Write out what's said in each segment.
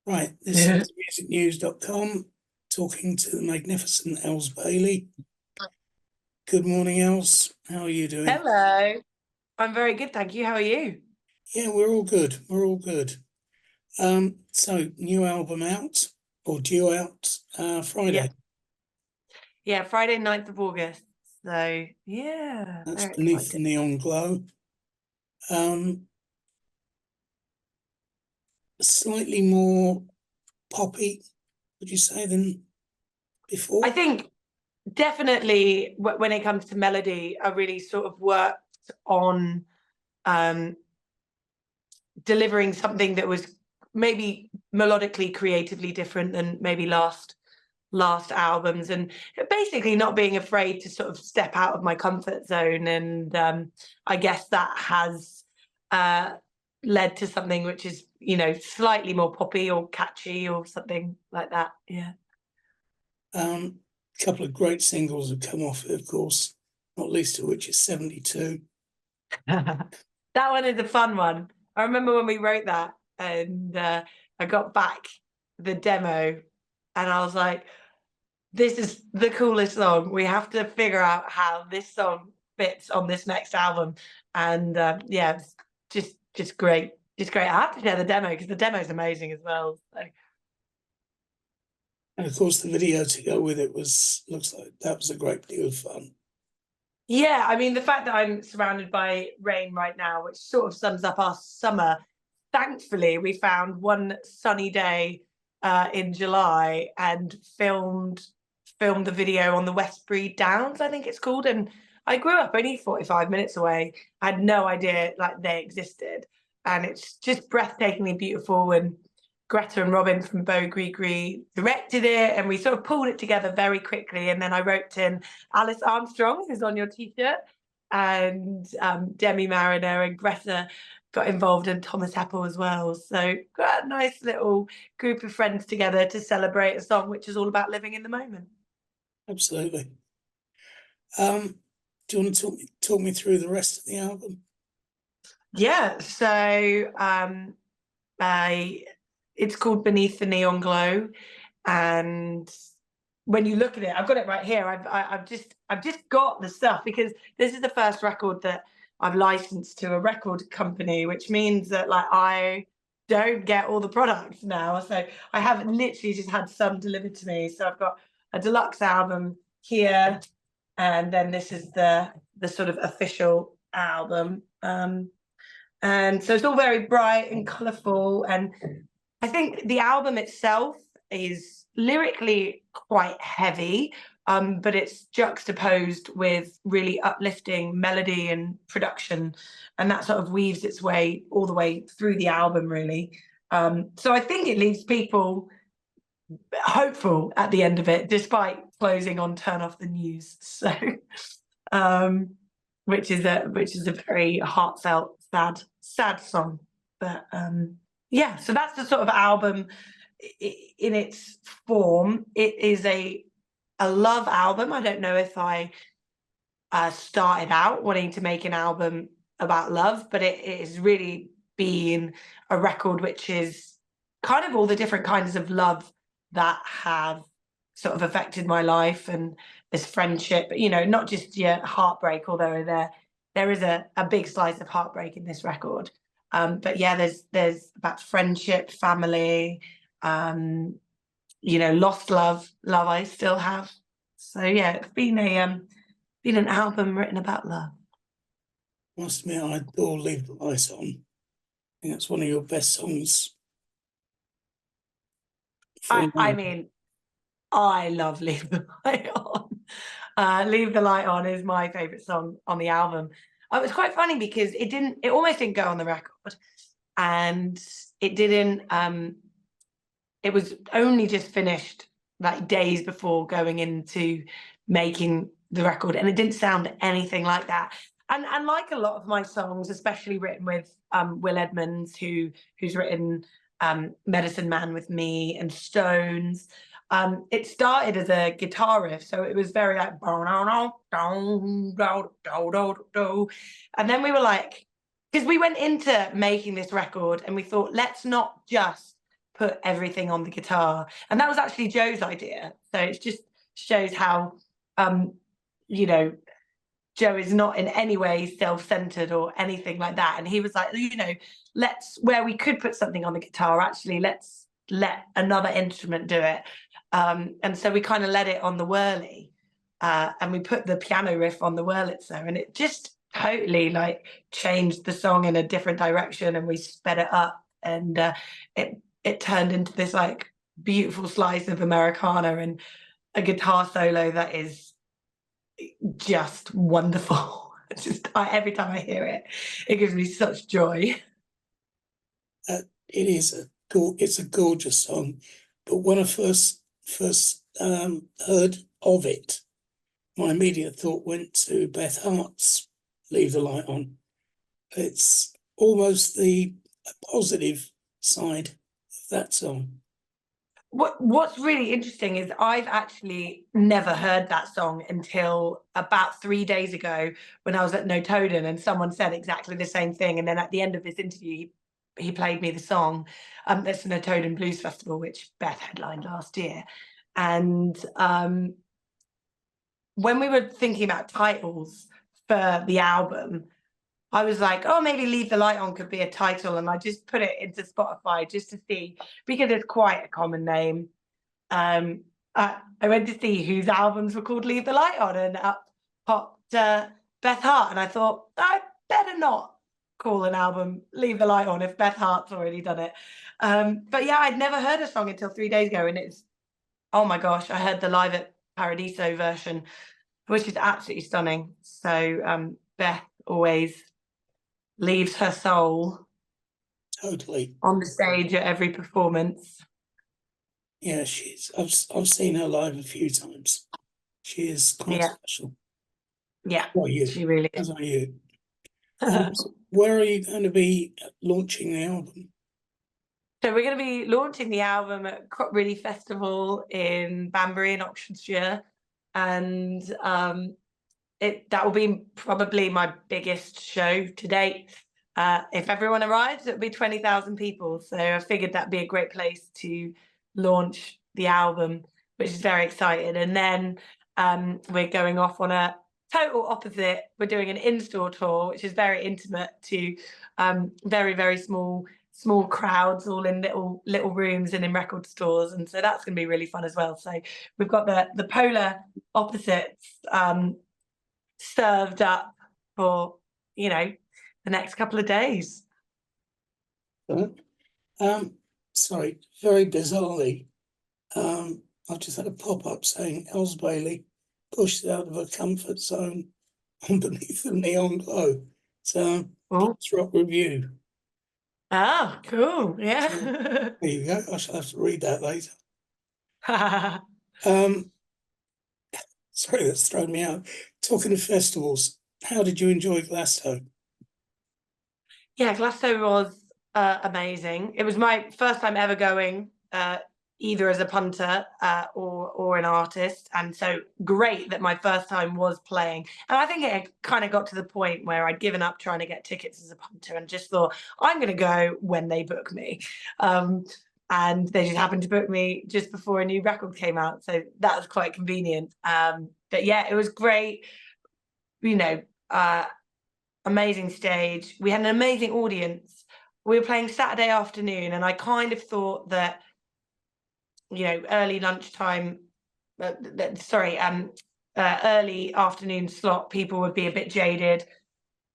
Right, this is musicnews.com, talking to the magnificent Elles Bailey. Good morning, Els. How are you doing? Hello. I'm very good, thank you. How are you? Yeah, we're all good. We're all good. So new album out, or due out, Yeah. Friday. Yeah, Friday, 9th of August. So yeah, That's very Beneath the excited. Neon Glow. Um, Slightly more poppy, would you say, than I before? think definitely when it comes to melody, I really sort of worked on um delivering something that was maybe melodically, creatively different than maybe last albums, and basically not being afraid to sort of step out of my comfort zone. And I guess that has uh led to something which is, slightly more poppy or catchy or something like that. Yeah. A couple of great singles have come off it, of course, not least of which is 72. That one is a fun one. I remember when we wrote that, and I got back the demo and I was like, this is the coolest song. We have to figure out how this song fits on this next album. And yeah, it's just great. Just great. I have to share the demo because the demo is amazing as well. So And of course, the video to go with it looks like that was a great deal of fun. yeah, I mean, the fact that I'm surrounded by rain right now, which sort of sums up our summer. Thankfully, we found one sunny day in July and filmed the video on the Westbury Downs, I think it's called. And I grew up only 45 minutes away. I had no idea like they existed, and it's just breathtakingly beautiful. And Greta and Robin from Bo Grigri directed it, and we sort of pulled it together very quickly. And then I roped in Alice Armstrong, who's on your t-shirt, and Demi Mariner, and Greta got involved, in Thomas Heppel as well. So got a nice little group of friends together to celebrate a song which is all about living in the moment. Absolutely. Do you want to talk me through the rest of the album? Yeah, so it's called Beneath the Neon Glow, and when you look at it, I've got it right here. I've just got the stuff because this is the first record that I've licensed to a record company, which means that like I don't get all the products now. So I have literally just had some delivered to me. So I've got a deluxe album here, and then this is the sort of official album. And so it's all very bright and colourful. And I think the album itself is lyrically quite heavy, but it's juxtaposed with really uplifting melody and production, and that sort of weaves its way all the way through the album, really. So I think it leaves people hopeful at the end of it, despite closing on "Turn Off the News." So, um, which is a very heartfelt, sad song. But yeah, so that's the sort of album in its form. It is a love album. I don't know if I started out wanting to make an album about love, but it has really been a record which is kind of all the different kinds of love that have sort of affected my life. And this friendship, not just your heartbreak, although there is a big slice of heartbreak in this record. But yeah, there's about friendship, family, lost love I still have. So yeah, it's been an album written about love. I must admit, I adore Leave the Light On. I think that's one of your best songs. I mean, I love Leave the Light On. Leave the Light On is my favorite song on the album. It was quite funny because it almost didn't go on the record, and it was only just finished like days before going into making the record, and it didn't sound anything like that. And like a lot of my songs, especially written with Will Edmonds, who's written Medicine Man with me and Stones. It started as a guitar riff, so it was very like, and then we were like, because we went into making this record and we thought, let's not just put everything on the guitar. And that was actually Joe's idea. So it just shows how, you know, Joe is not in any way self-centered or anything like that. And he was like, you know, let's, where we could put something on the guitar, actually, let's let another instrument do it. And so we kind of let it on the Whirly, and we put the piano riff on the Wurlitzer, and it just totally like changed the song in a different direction, and we sped it up, and it turned into this like beautiful slice of Americana and a guitar solo that is just wonderful. Every time I hear it, it gives me such joy. It is it's a gorgeous song, but when I first heard of it, my immediate thought went to Beth Hart's "Leave the Light On." It's almost the positive side of that song. What's really interesting is I've actually never heard that song until about 3 days ago when I was at No Toden, and someone said exactly the same thing. And then at the end of this interview, he played me the song. That's the No Toden Blues Festival, which Beth headlined last year. And when we were thinking about titles for the album, I was like, oh, maybe Leave the Light On could be a title. And I just put it into Spotify just to see, because it's quite a common name. I went to see whose albums were called Leave the Light On, and up popped Beth Hart. And I thought, I better not call an album Leave the Light On if Beth Hart's already done it. But yeah, I'd never heard a song until 3 days ago. And it's, oh my gosh, I heard the Live at Paradiso version, which is absolutely stunning. So Beth always leaves her soul Totally on the stage at every performance. Yeah, I've seen her live a few times. She is quite special. Yeah, How are you? she really As is. are you. Where are you going to be launching the album? So we're going to be launching the album at Crop Really Festival in Banbury in Oxfordshire, and that will be probably my biggest show to date. If everyone arrives, it'll be 20,000 people. So I figured that'd be a great place to launch the album, which is very exciting. And then we're going off on a total opposite. We're doing an in-store tour, which is very intimate, to very, very small crowds, all in little rooms and in record stores. And so that's going to be really fun as well. So we've got the polar opposites served up for, you know, the next couple of days. Sorry, very bizarrely, I've just had a pop-up saying Elles Bailey pushed out of her comfort zone on Beneath the Neon Glow. So it's rock review. Oh, cool. Yeah. So, there you go. I shall have to read that later. Sorry, that's thrown me out. Talking of festivals, how did you enjoy Glasgow? Yeah, Glasgow was amazing. It was my first time ever going, either as a punter or an artist, and so great that my first time was playing. And I think it kind of got to the point where I'd given up trying to get tickets as a punter and just thought, I'm going to go when they book me. And they just happened to book me just before a new record came out, so that was quite convenient. But yeah, it was great. You know, amazing stage. We had an amazing audience. We were playing Saturday afternoon, and I kind of thought that, you know, early lunchtime, early afternoon slot, people would be a bit jaded,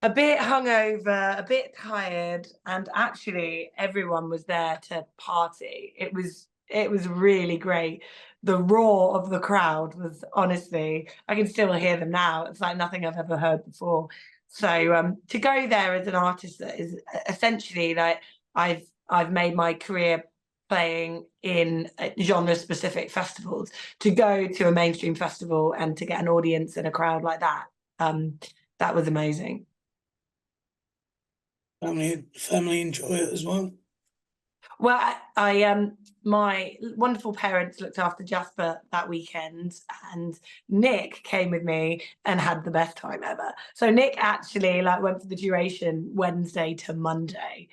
a bit hungover, a bit tired, and actually everyone was there to party. It was really great. The roar of the crowd was, honestly, I can still hear them now. It's like nothing I've ever heard before. So to go there as an artist that is essentially like I've made my career playing in genre specific festivals, to go to a mainstream festival and to get an audience and a crowd like that, that was amazing. Family enjoy it as well? Well, I my wonderful parents looked after Jasper that weekend, and Nick came with me and had the best time ever. So Nick actually like went for the duration Wednesday to Monday.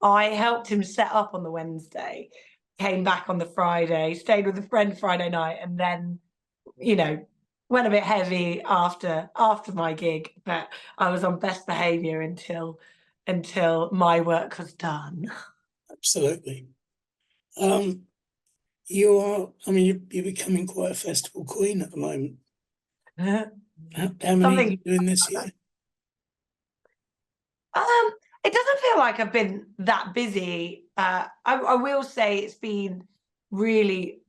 I helped him set up on the Wednesday. came back on the Friday, stayed with a friend Friday night, and then, you know, went a bit heavy after my gig. But I was on best behaviour until my work was done. Absolutely. You're becoming quite a festival queen at the moment. How many are you doing this year? It doesn't feel like I've been that busy. I will say it's been really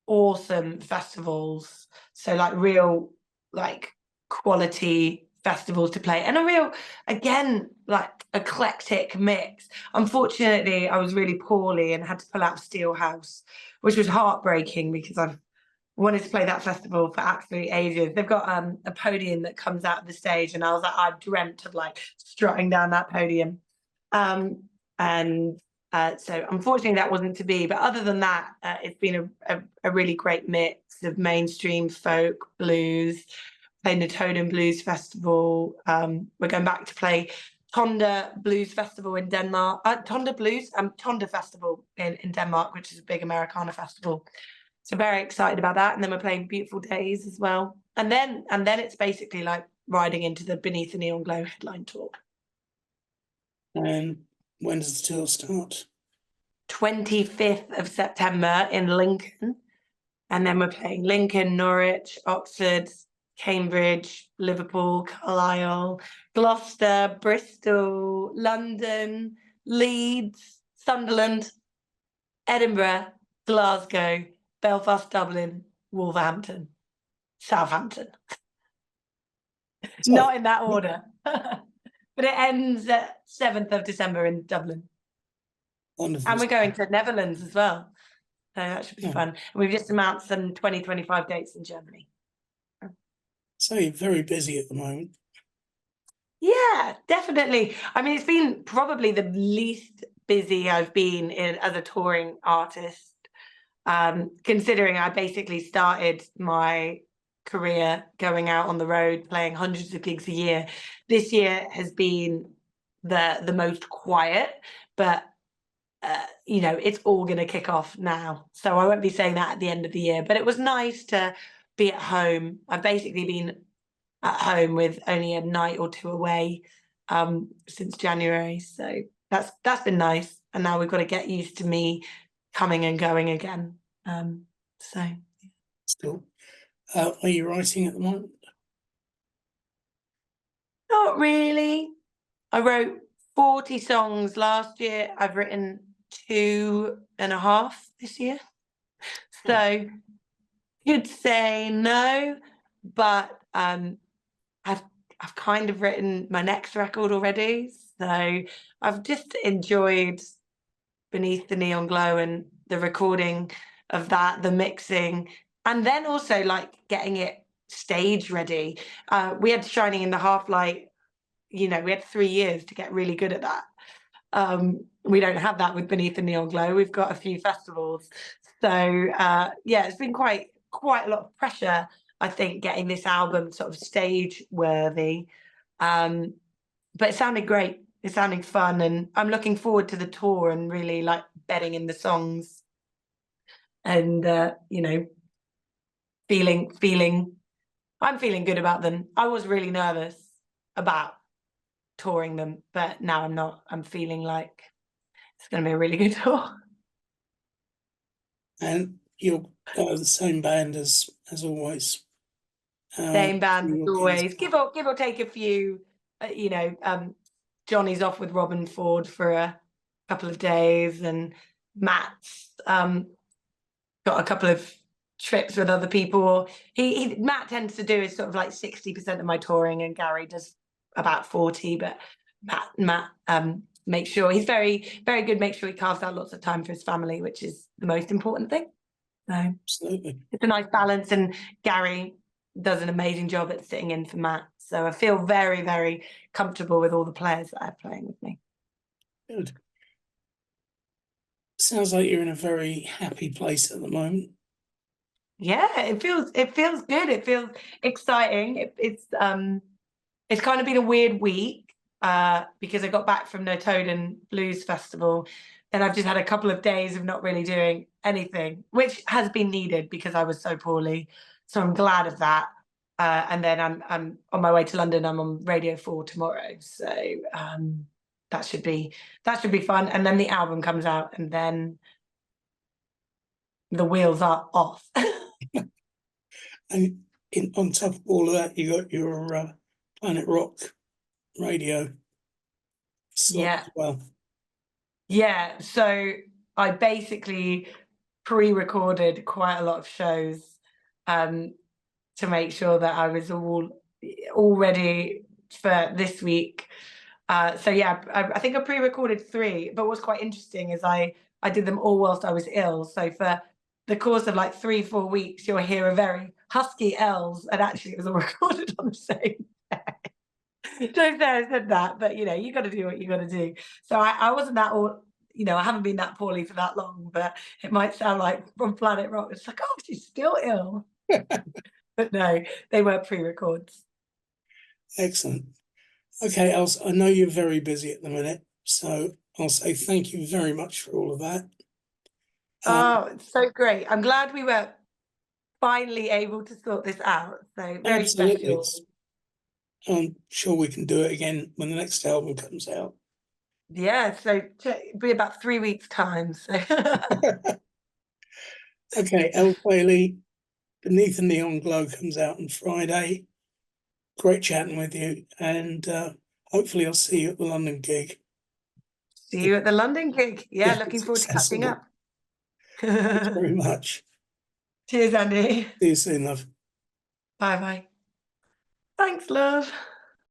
awesome festivals. So like real like quality festivals to play, and a real, again, like eclectic mix. Unfortunately, I was really poorly and had to pull out Steelhouse, which was heartbreaking because I've wanted to play that festival for absolutely ages. They've got a podium that comes out of the stage, and I was like, I dreamt of like strutting down that podium. And so unfortunately that wasn't to be. But other than that, it's been a really great mix of mainstream folk, blues. Playing the Totem Blues Festival. We're going back to play Tonda Blues Festival in Denmark. Tonda Festival in Denmark, which is a big Americana festival. So very excited about that. And then we're playing Beautiful Days as well. And then it's basically like riding into the Beneath the Neon Glow headline tour. And when does the tour start? 25th of September in Lincoln. And then we're playing Lincoln, Norwich, Oxford, Cambridge, Liverpool, Carlisle, Gloucester, Bristol, London, Leeds, Sunderland, Edinburgh, Glasgow, Belfast, Dublin, Wolverhampton, Southampton. Not in that order. But it ends at 7th of December in Dublin. Wonderful. And we're going to the Netherlands as well. So that should be fun. And we've just announced some 2025 dates in Germany. So you're very busy at the moment. Yeah, definitely. I mean, it's been probably the least busy I've been as a touring artist, considering I basically started my career going out on the road, playing hundreds of gigs a year. This year has been the most quiet, but you know, it's all going to kick off now. So I won't be saying that at the end of the year, but it was nice to be at home. I've basically been at home with only a night or two away since January. So that's been nice. And now we've got to get used to me coming and going again. So Still, are you writing at the moment? not really. I wrote 40 songs last year. I've written 2.5 this year. So you'd say no, but I've kind of written my next record already. So I've just enjoyed Beneath the Neon Glow and the recording of that, the mixing, and then also like getting it stage ready. We had Shining in the Half Light, you know, we had 3 years to get really good at that. We don't have that with Beneath the Neon Glow. We've got a few festivals. So yeah, it's been quite a lot of pressure, I think, getting this album sort of stage worthy. But it sounded great. It sounded fun, and I'm looking forward to the tour and really like bedding in the songs and you know, I'm feeling good about them. I was really nervous about touring them, but now I'm not. I'm feeling like it's going to be a really good tour. And you're the same band as always. Same band as always. Give or take a few. You know, Johnny's off with Robin Ford for a couple of days, and Matt's got a couple of trips with other people. Matt tends to do is sort of like 60% of my touring, and Gary does about 40. But Matt makes sure he's very, very good. Make sure he carves out lots of time for his family, which is the most important thing. So Absolutely, it's a nice balance, and Gary does an amazing job at sitting in for Matt. So I feel very, very comfortable with all the players that are playing with me. good. Sounds like you're in a very happy place at the moment. Yeah, it feels good. It feels exciting. It's kind of been a weird week because I got back from the Totem Blues Festival, and I've just had a couple of days of not really doing anything, which has been needed because I was so poorly. So I'm glad of that. And then I'm on my way to London. I'm on Radio 4 tomorrow, so that should be fun. And then the album comes out, and then the wheels are off. And on top of all of that, you got your Planet Rock radio slot Yeah. as well. Yeah, so I basically pre-recorded quite a lot of shows to make sure that I was all ready for this week. So yeah, I think I pre-recorded 3, but what's quite interesting is I did them all whilst I was ill. So for the course of like 3-4 weeks, you'll hear a very husky Elles, and actually it was all recorded on the same day. Don't say I said that, but you know, you got to do what you got to do. So I wasn't that all, you know, I haven't been that poorly for that long, but it might sound like from Planet Rock, it's like, oh, she's still ill. But no, they were pre-records. Excellent. Okay, Els, I know you're very busy at the minute, so I'll say thank you very much for all of that. Oh, it's so great. I'm glad we were finally able to sort this out. So very Absolutely. special. I'm sure we can do it again when the next album comes out. Yeah, so it'll be about 3 weeks' time. So Okay, Elles Bailey, Beneath the Neon Glow comes out on Friday. Great chatting with you, and hopefully I'll see you at the London gig. see you at the London gig. Yeah, If looking it's forward to catching accessible. up. Thanks very much. Cheers, Andy. See you soon, love. Bye bye. Thanks, love.